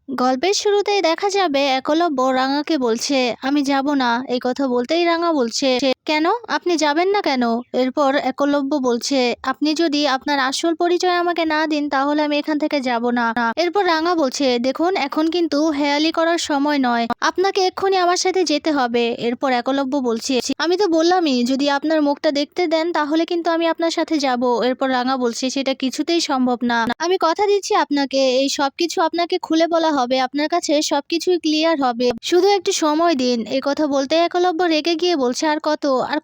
গল্পের শুরুতেই দেখা যাবে একলব্য রাঙাকে বলছে আমি যাব না। এই কথা বলতেই রাঙা বলছে কেন, আপনি যাবেন না কেন? এরপর একলব্য বলছে আপনি যদি আপনার আসল পরিচয় আমাকে না দিন তাহলে আমি এখান থেকে যাব না। এরপর রাঙা বলছে দেখুন এখন কিন্তু হেয়ালি করার সময় নয়, আপনাকে এক্ষুনি আমার সাথে যেতে হবে। এরপর একলব্য বলছে আমি তো বললামই যদি আপনার মুখটা দেখতে দেন তাহলে কিন্তু আমি আপনার সাথে যাব। এরপর রাঙা বলছে সেটা কিছুতেই সম্ভব না, আমি কথা দিচ্ছি আপনাকে এই সবকিছু আপনাকে খুলে বলা হবে, আপনার কাছে সবকিছুই ক্লিয়ার হবে, শুধু একটু সময় দিন। এই কথা বলতে একলব্য রেগে গিয়ে বলছে আর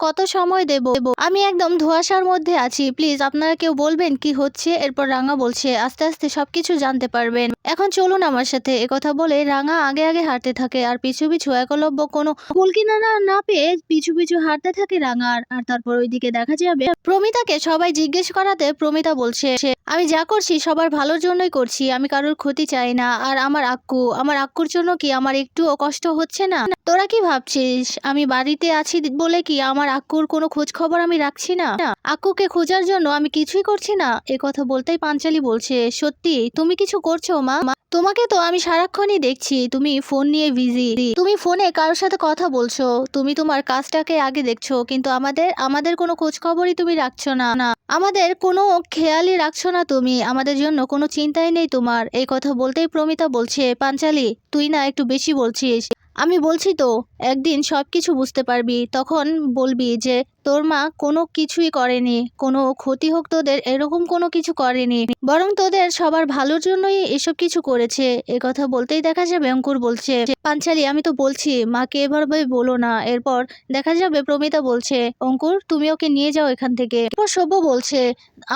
কত সময় দেব, আমি একদম ধোঁয়াশার মধ্যে আছি, প্লিজ আপনারা কেউ বলবেন কি হচ্ছে। এরপর রাঙা বলছে আস্তে আস্তে সবকিছু জানতে পারবেন, এখন চলুন আমার সাথে। একথা বলে রাঙা আগে আগে হাঁটতে থাকে আর পিছু পিছু একলব্য কোনো কুল কিনারা না পেয়ে পিছু পিছু হাঁটতে থাকে রাঙার। আর তারপর ওইদিকে দেখা যাবে প্রমিতাকে সবাই জিজ্ঞেস করাতে প্রমিতা বলছে আমি যা করছি সবার ভালোর জন্যই করছি, আমি কারোর ক্ষতি চাই না। আর আমার আক্কুর জন্য কি আমার একটুও কষ্ট হচ্ছে না? তোরা কি ভাবছিস আমি বাড়িতে আছি বলে কি আমার আক্কুর কোনো খোঁজ খবর আমি রাখছি না? আক্কুকে খোঁজার জন্য আমি কিছুই করছি না? এ কথা বলতেই পাঞ্চালি বলছে সত্যি তুমি কিছু করছো মা? তোমাকে তো আমি সারাক্ষণই দেখছি তুমি ফোন নিয়ে বিজি, তুমি ফোনে কারোর সাথে কথা বলছো, তুমি তোমার কাজটাকে আগে দেখছো, কিন্তু আমাদের কোনো খোঁজ খবরই তুমি রাখছো না, আমাদের কোনো খেয়ালই রাখছো না, তুমি আমাদের জন্য কোনো চিন্তাই নেই তোমার। এই কথা বলতেই প্রমিতা বলছে পাঞ্চালি তুই না একটু বেশি বলছিস, আমি বলছি তো একদিন সবকিছু বুঝতে পারবি, তখন বলবি যে তোর মা কোনো কিছুই করেনি, কোনো ক্ষতি হোক তোদের এরকম কোনো কিছু করেনি, বরং তোদের সবার ভালোর জন্যই এসব কিছু করেছে। এ কথা বলতেই দেখা যাবে অঙ্কুর বলছে পাঞ্চালি আমি তো বলছি মাকে এভাবে বলো না। এরপর দেখা যাবে প্রমিতা বলছে অঙ্কুর তুমি ওকে নিয়ে যাও এখান থেকে। এরপর সব্য বলছে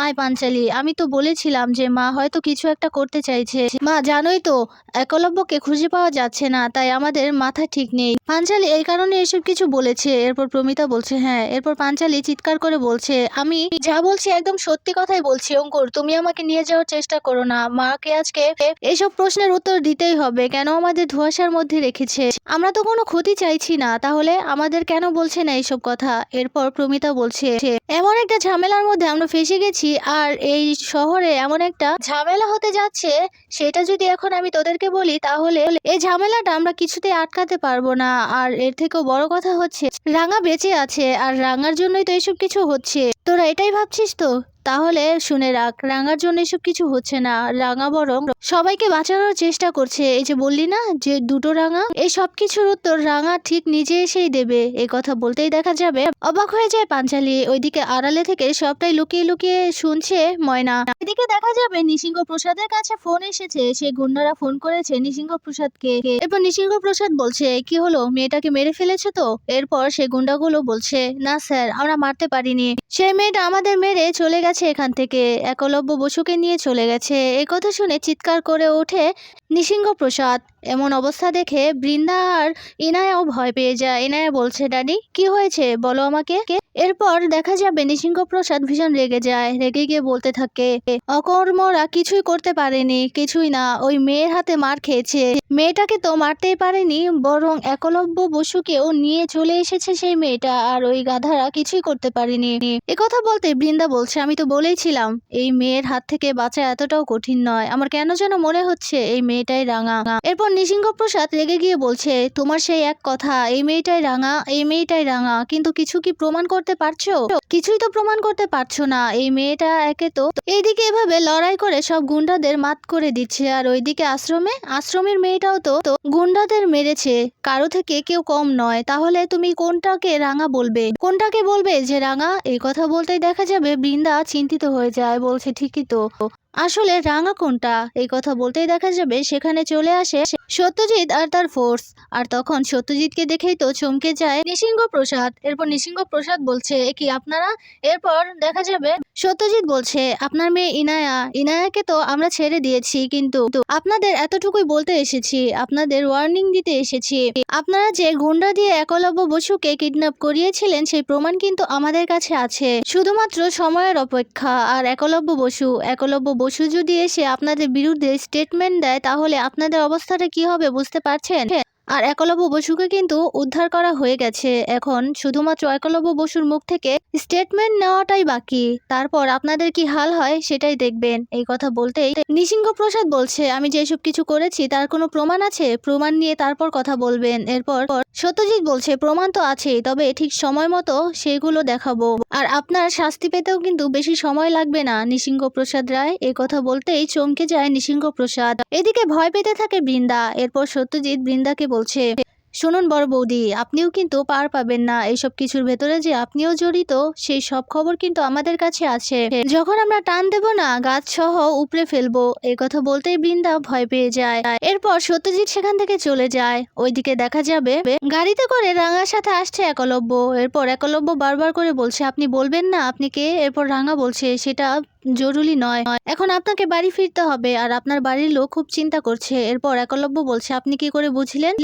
আয় পাঞ্চালি আমি তো বলেছিলাম যে মা হয়তো কিছু একটা করতে চাইছে, মা জানোই তো একলব্যকে খুঁজে পাওয়া যাচ্ছে না তাই আমাদের মাথা ঠিক নেই, পাঞ্চালি এই কারণে এসব কিছু বলেছে। এরপর প্রমিতা বলছে হ্যাঁ। এরপর পাঞ্চালি চিৎকার করে বলছে আমি যা বলছি একদম সত্যি কথাই বলছি অঙ্কুর, তুমি আমাকে নিয়ে যাওয়ার চেষ্টা করো না, মাকে আজকে এইসব প্রশ্নের উত্তর দিতেই হবে কেন আমাদের ধোঁয়াশার মধ্যে রেখেছে, আমরা তো কোনো ক্ষতি চাইছি না, তাহলে আমাদের কেন বলছে না এইসব কথা। এরপর প্রমিতা বলছে এমন একটা ঝামেলার মধ্যে আমরা ফেসে গেছি আর এই শহরে এমন একটা ঝামেলা হতে যাচ্ছে, সেটা যদি এখন আমি তোদেরকে বলি তাহলে এই ঝামেলাটা আমরা কিছুতেই আটকাতে পারবো না। আর এর থেকেও বড় কথা হচ্ছে রাঙা বেঁচে আছে আর রাঙার জন্যই তো এসব কিছু হচ্ছে, তোরা এটাই ভাবছিস তো? তাহলে শুনে রাখ রাঙার জন্য এসব কিছু হচ্ছে না, রাঙা বরং সবাইকে বাঁচানোর চেষ্টা করছে। এই যে বললি না যে দুটো রাঙা, এই সব কিছুর উত্তর রাঙা ঠিক নিজে এসেই দেবে। এই কথা বলতেই দেখা যাবে অবাক হয়ে যায় পাঞ্চালি, ওইদিকে আড়ালে থেকে সবটাই লুকিয়ে লুকিয়ে শুনছে ময়না। এদিকে দেখা যাবে নৃসিংহ প্রসাদের কাছে ফোন এসেছে, সে গুন্ডারা ফোন করেছে নৃসিংহ প্রসাদকে। এরপর নৃসিংহ প্রসাদ বলছে কি হলো মেয়েটাকে মেরে ফেলেছো তো? এরপর সে গুন্ডাগুলো বলছে না স্যার আমরা মারতে পারিনি, সেই মেয়েটা আমাদের মেরে চলে গেছে এখান থেকে, একলব্য বসুকে নিয়ে চলে গেছে। এই কথা শুনে চিৎকার করে ওঠে নৃসিংহ প্রসাদ। এমন অবস্থা দেখে বৃন্দা আর ইনায়াও ভয় পেয়ে যায়। ইনায়া বলছে ড্যাডি কি হয়েছে বলো আমাকে। এরপর দেখা যাবে নৃসিংহ প্রসাদ ভীষণ রেগে যায়, রেগে গিয়ে বলতে থাকে অকর্মরা কিছুই করতে পারেনি, কিছুই না, ওই মেয়ের হাতে মার খেয়েছে, মেয়েটাকে তো মারতেই পারেনি বরং একলব্য বসুকেও নিয়ে চলে এসেছে সেই মেয়েটা, আর ওই গাধারা কিছুই করতে পারেনি। একথা বলতে বৃন্দা বলছে আমি তো বলেইছিলাম এই মেয়ের হাত থেকে বাঁচা এতটাও কঠিন নয়, আমার কেন যেন মনে হচ্ছে এই মেয়েটাই রাঙা। এরপর নৃসিংহ প্রসাদ রেগে গিয়ে বলছে তোমার সেই এক কথা এই মেয়েটাই রাঙা, এই মেয়েটাই রাঙা, কিন্তু কিছু কি প্রমাণ করতে পারছো? কিছুই তো প্রমাণ করতে পারছো না, এই মেয়েটা একে তো। এইদিকে এভাবে লড়াই করে সব গুন্ডাদের মাত করে দিচ্ছে আর ওইদিকে আশ্রমের মেয়েটাও তো গুন্ডাদের মেরেছে, কারো থেকে কেউ কম নয়, তাহলে তুমি কোনটাকে রাঙা বলবে, কোনটাকে বলবে যে রাঙা? এই কথা বলতেই দেখা যাবে বৃন্দা চিন্তিত হয়ে যায়, বলছে ঠিকই তো, আসলে রাঙা কোনটা? এই কথা বলতেই দেখা যাবে সেখানে চলে আসে সত্যজিৎ আর তার ফোর্স। আর তখন সত্যজিৎকে দেখেই তো চমকে যায় নৃসিংহ প্রসাদ। এরপর নৃসিংহ প্রসাদ বলছে কি আপনারা? এরপর দেখা যাবে সত্যজিৎ বলছে আপনার মেয়ে ইনায়াকে তো আমরা ছেড়ে দিয়েছি, কিন্তু আপনাদের এতটুকুই বলতে এসেছি, আপনাদের ওয়ার্নিং দিতে এসেছি, আপনারা যে গুন্ডা দিয়ে একলব্য বসুকে কিডন্যাপ করিয়েছিলেন সেই প্রমাণ কিন্তু আমাদের কাছে আছে, শুধুমাত্র সময়ের অপেক্ষা। আর একলব্য বসু যদি এসে আপনাদের বিরুদ্ধে স্টেটমেন্ট দেয় তাহলে আপনাদের অবস্থাটা কি হবে বুঝতে পারছেন? আর একলব্য বসুকে কিন্তু উদ্ধার করা হয়ে গেছে। এখন শুধুমাত্র একলব্য বসুর মুখ থেকে স্টেটমেন্ট নেওয়াটাই বাকি। তারপর আপনাদের কি হাল হয় সেটাই দেখবেন। এই কথা বলতেই নৃসিংহ প্রসাদ বলছে, আমি যেসব কিছু করেছি তার কোনো প্রমাণ আছে? প্রমাণ নিয়ে তারপর কথা বলবেন। এরপর সত্যজিৎ বলছে, প্রমাণ তো আছেই, তবে ঠিক সময় মতো সেগুলো দেখাবো। আর আপনার শাস্তি পেতেও কিন্তু বেশি সময় লাগবে না নৃসিংহ প্রসাদ রায়। এই কথা বলতেই চমকে যায় নৃসিংহ প্রসাদ। এদিকে ভয় পেতে থাকে বৃন্দা। এরপর সত্যজিৎ বৃন্দাকে বলছে, শুনুন বড় বৌদি, আপনিও কিন্তু পার পাবেন না। এইসব কিছুর ভেতরে যে আপনিও জড়িত সেই সব খবর কিন্তু আমাদের কাছে আছে। যখন আমরা টান দেব না, গাছ সহ উপড়ে ফেলবো। এই কথা বলতেই বৃন্দা ভয় পেয়ে যায়। এরপর সত্যজিৎ সেখান থেকে চলে যায়। ওইদিকে দেখা যাবে গাড়িতে করে রাঙার সাথে আসছে একলব্য। এরপর একলব্য বারবার করে বলছে, আপনি বলবেন না আপনি কে? এরপর রাঙা বলছে, সেটা জরুরি নয়, এখন আপনাকে বাড়ি ফিরতে হবে আর আপনার বাড়ির লোক খুব চিন্তা করছে। এরপর একলব্য বলছে, আপনি কি করে বুঝলেন?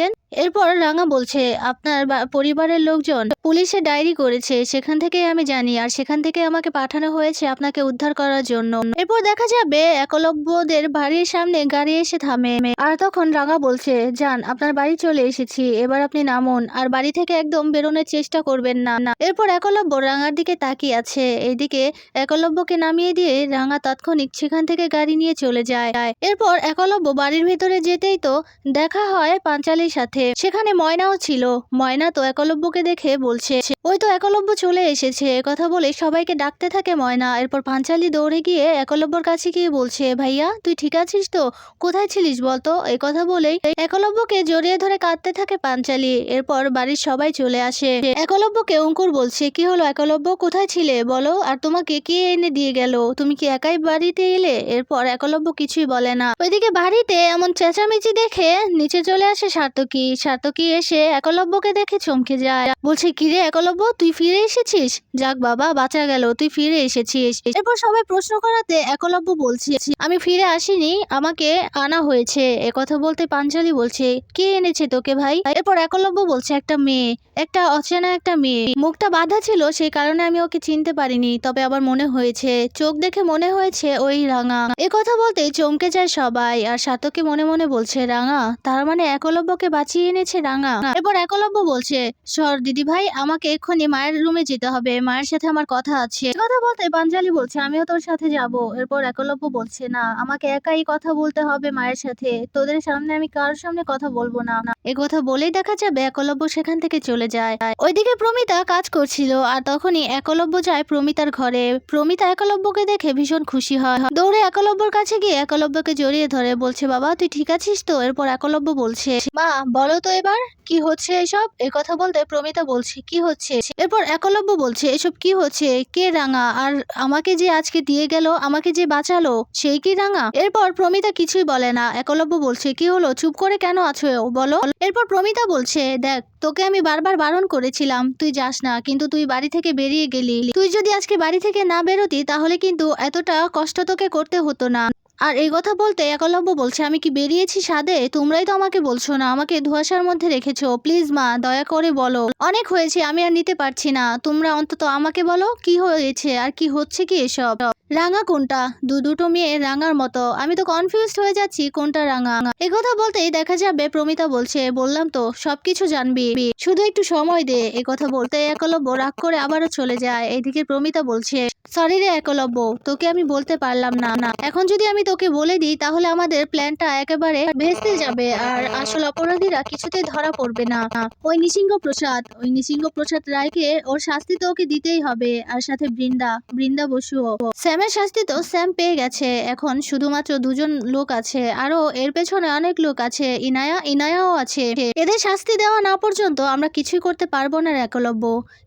এরপর রাঙা বলছে, আপনার পরিবারের লোকজন পুলিশে ডায়েরি করেছে, সেখান থেকে আমি জানি, আর সেখান থেকে আমাকে পাঠানো হয়েছে আপনাকে উদ্ধার করার জন্য। এরপর দেখা যাবে একলব্যদের বাড়ির সামনে গাড়ি এসে থামে। আর তখন রাঙা বলছে, যান, আপনার বাড়ি চলে এসেছি, এবার আপনি নামুন আর বাড়ি থেকে একদম বেরোনোর চেষ্টা করবেন না। এরপর একলব্য রাঙার দিকে তাকিয়ে আছে। এদিকে একলব্যকে নামিয়ে দিয়ে রাঙা তাৎক্ষণিক সেখান থেকে গাড়ি নিয়ে চলে যায়। এরপর একলব্য বাড়ির ভেতরে যেতেই তো দেখা হয় পাঞ্চালির সাথে। সেখানে ময়নাও ছিল। ময়না তো একলব্যকে দেখে বলছে, ওই তো একলব্য চলে এসেছে। কথা বলে সবাইকে ডাকতে থাকে ময়না। এরপর পাঞ্চালি দৌড়ে গিয়ে একলব্যর কাছে গিয়ে বলছে, ভাইয়া তুই ঠিক আছিস তো? কোথায় ছিলিস বলতো? এই কথা বলেই একলব্যকে জড়িয়ে ধরে কাঁদতে থাকে পাঞ্চালি। এরপর বাড়ির সবাই চলে আসে। একলব্যকে অঙ্কুর বলছে, কি হলো একলব্য, কোথায় ছিলে বলো, আর তোমাকে কে এনে দিয়ে গেল? তুমি কি একাই বাড়িতে এলে? এরপর একলব্য কিছুই বলে না। ওইদিকে বাড়িতে এমন চেঁচামেচি দেখে নিচে চলে আসে সার্থকী। সার্থকী এসে একলব্যকে দেখে চমকে যায়, বলছে, কিরে একলব্য, তুই ফিরে এসেছিস? যাক বাবা, বাঁচা গেল, তুই ফিরে এসেছিস। এরপর সবাই প্রশ্ন করাতে একলব্য বলছে, আমি ফিরে আসিনি, আমাকে আনা হয়েছে। একথা বলতে পাঞ্চালি বলছে, কে এনেছে তোকে ভাই? এরপর একলব্য বলছে, একটা মেয়ে, একটা অচেনা একটা মেয়ে, মুখটা বাঁধা ছিল, সেই কারণে আমি ওকে চিনতে পারিনি, তবে আবার মনে হয়েছে, চোখ দেখে মনে হয়েছে ওই রাঙা। কথা বলতে চমকে যায় সবাই। আর সার্থকী মনে মনে বলছে, রাঙা, তার মানে একলব্যকে বাঁচিয়ে এনেছে রাঙা। এরপর একলব্য বলছে, সর দিদি ভাই, আমাকে এক্ষুনি মায়ের রুমে যেতে হবে, মায়ের সাথে আমার কথা আছে। কথা বলতে পাঞ্চালি বলছে, আমিও তোর সাথে যাব। এরপর একলব্য বলছে, না, আমাকে একাই কথা বলতে হবে মায়ের সাথে, তোদের সামনে আমি কারোর সামনে কথা বলবো না। এ কথা বলেই দেখা যাবে একলব্য সেখান থেকে চলে যায়। ওইদিকে প্রমিতা কাজ করছিল। আর তখনই একলব্য যায় প্রমিতার ঘরে। প্রমিতা একলব্যকে দেখে ভীষণ খুশি হয়। দৌড়ে একলব্যর কাছে গিয়ে একলব্যকে জড়িয়ে ধরে বলছে, বাবা তুই ঠিক আছিস তো? এরপর একলব্য বলছে, মা বলো তো এবার কি হচ্ছে এসব? এই কথা বলতে প্রমিতা বলছে, কি হচ্ছে? এরপর একলব্য বলছে, এসব কি হচ্ছে? কে রাঙা? আর আমাকে যে আজকে দিয়ে গেল, আমাকে যে বাঁচালো, সেই কি রাঙা? এরপর প্রমিতা কিছুই বলে না। একলব্য বলছে, কি হলো, চুপ করে কেন আছো বলো? এরপর প্রমিতা বলছে, দেখ, তোকে আমি বারবার বারণ করেছিলাম তুই যাস না, কিন্তু তুই বাড়ি থেকে বেরিয়ে গেলি। তুই যদি আজকে বাড়ি থেকে না বেরোতি তাহলে কিন্তু এতটা কষ্ট তোকে করতে হতো না। আর এই কথা বলতে একলব্য বলছে, আমি কি বেরিয়েছি সাদে? তোমরাই তো আমাকে বলছো না, আমাকে ধোঁয়াশার মধ্যে রেখেছো। প্লিজ মা, দয়া করে বলো, অনেক হয়েছে, আমি আর নিতে পারছি না। তোমরা অন্তত আমাকে বলো কি হয়েছে আর কি হচ্ছে কি এসব? রাঙা কোনটা? দুটো মেয়ে রাঙার মতো, আমি তো কনফিউজড হয়ে যাচ্ছি কোনটা রাঙা। এই কথা বলতেই দেখা যাবে প্রমিতা বলছে, বললাম তো সবকিছু জানবি, শুধু একটু সময় দে। এই কথা বলতে একলব্য রাগ করে আবারও চলে যায়। এইদিকে প্রমিতা বলছে, সরি রে একলব্য, তোকে আমি বলতে পারলাম না। এখন যদি আমি তোকে বলে দিই তাহলে আমাদের প্ল্যানটা একেবারে ভেস্তে যাবে আর আসল অপরাধীরা কিছুতেই ধরা পড়বে না। ওই নৃসিংহ প্রসাদ রায়কে ওর শাস্তি তো ওকে দিতেই হবে, আর সাথে বৃন্দা বসুও। স্যামের শাস্তি তো স্যাম পেয়ে গেছে, এখন শুধুমাত্র দুজন লোক আছে, আরো এর পেছনে অনেক লোক আছে, ইনায়াও আছে। এদের শাস্তি দেওয়া না পর্যন্ত আমরা কিছুই করতে পারবো না একলব্য।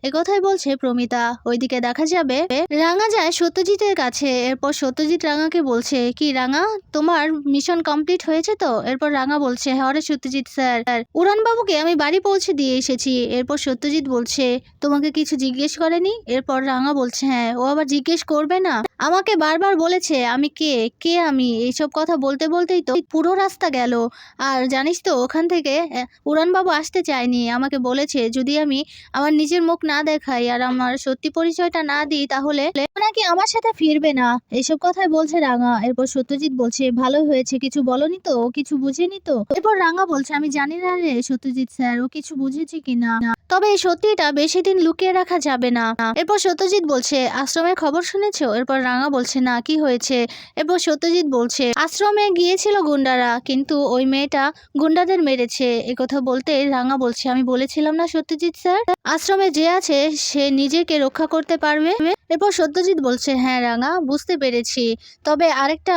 একথাই বলছে প্রমিতা। ওইদিকে দেখা যাবে রাঙা যায় সত্যজিতের কাছে। এরপর সত্যজিৎ রাঙাকে বলছে, কি রাঙা, তোমার মিশন কমপ্লিট হয়েছে তো? এরপর রাঙা বলছে, হ্যাঁ রে সত্যজিৎ স্যার, উড়ানবাবুকে আমি বাড়ি পৌঁছে দিয়ে এসেছি। এরপর সত্যজিৎ বলছে, তোমাকে কিছু জিজ্ঞেস করেনি? এরপর রাঙা বলছে, হ্যাঁ, ও আবার জিজ্ঞেস করবে না? আমাকে বারবার বলেছে আমি কে আমি এইসব কথা বলতে বলতেই তো পুরো রাস্তা গেল। আর জানিস তো ওখান থেকে উড়ানবাবু আসতে চায়নি, আমাকে বলেছে যদি আমি আমার নিজের মুখ না দেখাই আর আমার সত্যি পরিচয়টা না দিই তাহলে নাকি আমার সাথে ফিরবে না। এইসব কথাই বলছে রাঙা। এরপর সত্যজিৎ বলছে ভালো হয়েছে, কিছু বলনি তো, ও কিছু বুঝেনি তো। এরপর রাঙা বলছে আমি জানি না রে সত্যজিৎ স্যার ও কিছু বুঝেছে কিনা, তবে এই সত্যিটা বেশি দিন লুকিয়ে রাখা যাবে না। এরপর সত্যজিৎ বলছে আশ্রমের খবর শুনেছো? এরপর রাঙা বলছে না, কি হয়েছে? এরপর সত্যজিৎ বলছে আশ্রমে গিয়েছিল গুন্ডারা, কিন্তু ওই মেয়েটা গুন্ডাদের মেরেছে। একথা বলতে রাঙা বলছে আমি বলেছিলাম না সত্যজিৎ স্যার, আশ্রমে যে আছে সে নিজেকে রক্ষা করতে পারবে। এরপর সত্যজিৎ বলছে হ্যাঁ রাঙা, বুঝতে পেরেছি, তবে আরেকটা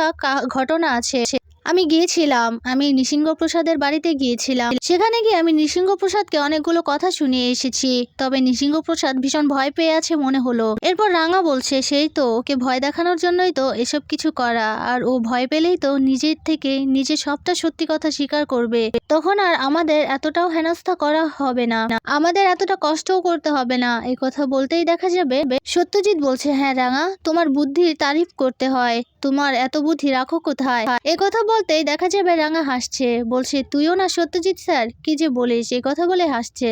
ঘটনা আছে। আমি গিয়েছিলাম, আমি নৃসিংহপ্রসাদের বাড়িতে গিয়েছিলাম, সেখানে গিয়ে আমি নৃসিংহপ্রসাদকে অনেকগুলো কথা শুনিয়ে এসেছি, তবে নৃসিংহপ্রসাদ ভীষণ ভয় পেয়ে আছে মনে হলো। এরপর রাঙা বলছে সেই তো, ওকে ভয় দেখানোর জন্যই তো এসব কিছু করা, আর ও ভয় পেলেই তো নিজের থেকে নিজে সবটা সত্যি কথা স্বীকার করবে, তখন আর আমাদের এতটাও হেনস্থা করা হবে না, আমাদের এতটা কষ্টও করতে হবে না। এই কথা বলতেই দেখা যাবে সত্যজিৎ বলছে হ্যাঁ রাঙা, তোমার বুদ্ধির তারিফ করতে হয়, তোমার এত বুদ্ধি রাখো কোথায়। এ কথা বলতেই দেখা যাবে রাঙা হাসছে, বলছে তুইও না সত্যজিৎ স্যার, কি যে বলিস, এ কথা বলে হাসছে।